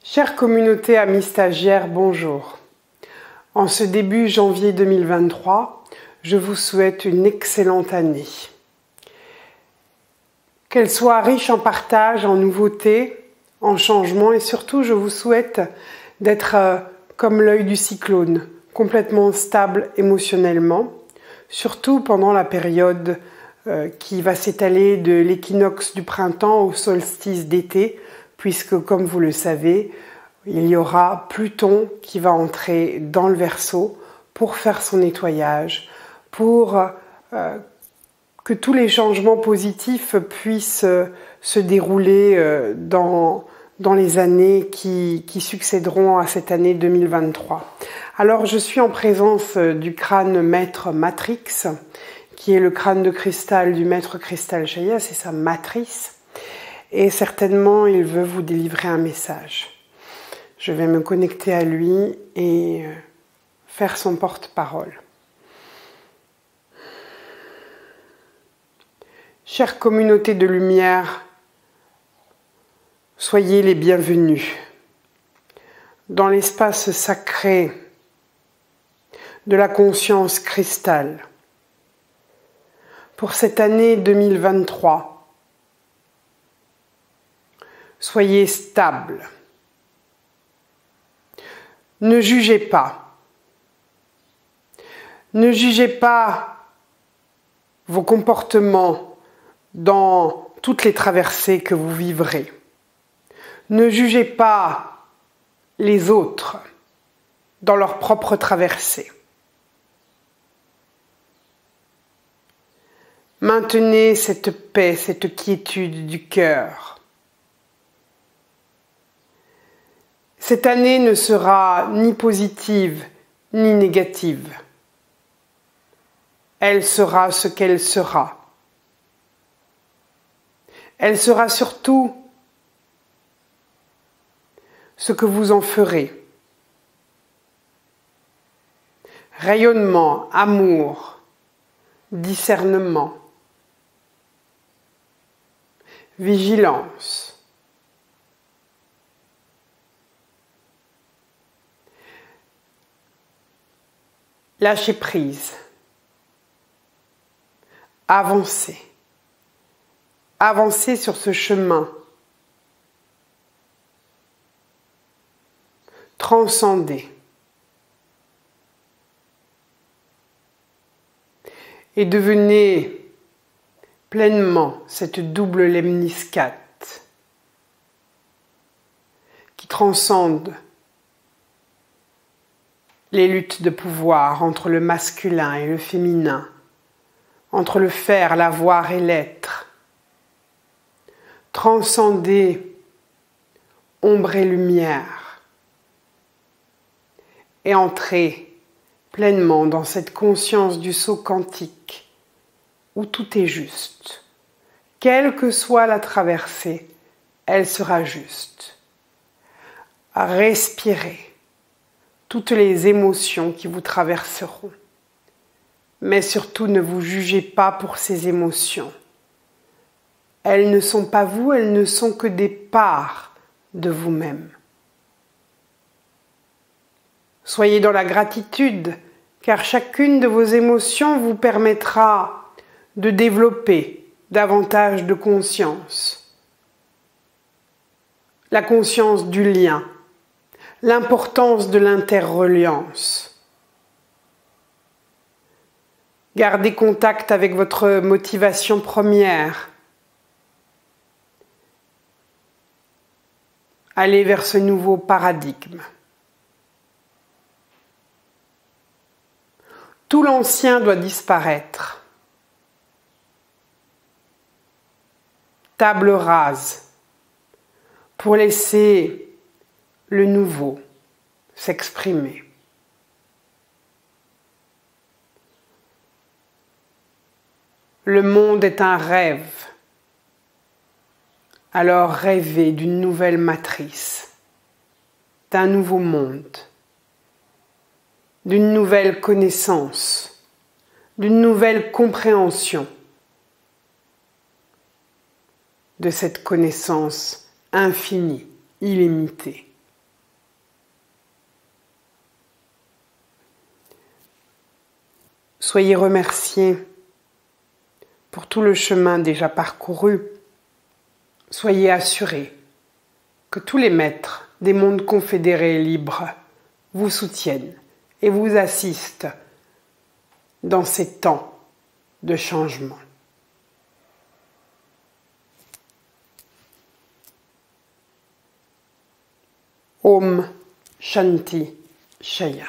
Chère communauté amis stagiaires, bonjour. En ce début janvier 2023, je vous souhaite une excellente année. Qu'elle soit riche en partage, en nouveautés, en changements et surtout je vous souhaite d'être comme l'œil du cyclone, complètement stable émotionnellement, surtout pendant la période qui va s'étaler de l'équinoxe du printemps au solstice d'été, puisque comme vous le savez, il y aura Pluton qui va entrer dans le Verseau pour faire son nettoyage, pour que tous les changements positifs puissent se dérouler dans les années qui succéderont à cette année 2023. Alors je suis en présence du crâne maître Matrix, qui est le crâne de cristal du maître Cristal Chaya, c'est sa matrice, et certainement il veut vous délivrer un message. Je vais me connecter à lui et faire son porte-parole. Chère communauté de lumière, soyez les bienvenus dans l'espace sacré de la conscience cristal. Pour cette année 2023, soyez stables. Ne jugez pas. Ne jugez pas vos comportements dans toutes les traversées que vous vivrez. Ne jugez pas les autres dans leurs propres traversées. Maintenez cette paix, cette quiétude du cœur. Cette année ne sera ni positive ni négative. Elle sera ce qu'elle sera. Elle sera surtout ce que vous en ferez. Rayonnement, amour, discernement, vigilance. Lâchez prise. Avancez. Avancez sur ce chemin. Transcendez. Et devenez pleinement cette double lemniscate qui transcende les luttes de pouvoir entre le masculin et le féminin, entre le faire, l'avoir et l'être. Transcender ombre et lumière et entrer pleinement dans cette conscience du saut quantique où tout est juste. Quelle que soit la traversée, elle sera juste. Respirez toutes les émotions qui vous traverseront. Mais surtout, ne vous jugez pas pour ces émotions. Elles ne sont pas vous, elles ne sont que des parts de vous-même. Soyez dans la gratitude, car chacune de vos émotions vous permettra de développer davantage de conscience. La conscience du lien. L'importance de l'interreliance. Gardez contact avec votre motivation première. Allez vers ce nouveau paradigme. Tout l'ancien doit disparaître. Table rase pour laisser le nouveau s'exprimer. Le monde est un rêve. Alors rêvez d'une nouvelle matrice, d'un nouveau monde, d'une nouvelle connaissance, d'une nouvelle compréhension de cette connaissance infinie, illimitée. Soyez remerciés pour tout le chemin déjà parcouru. Soyez assurés que tous les maîtres des mondes confédérés et libres vous soutiennent et vous assistent dans ces temps de changement. Om Shanti Shaya.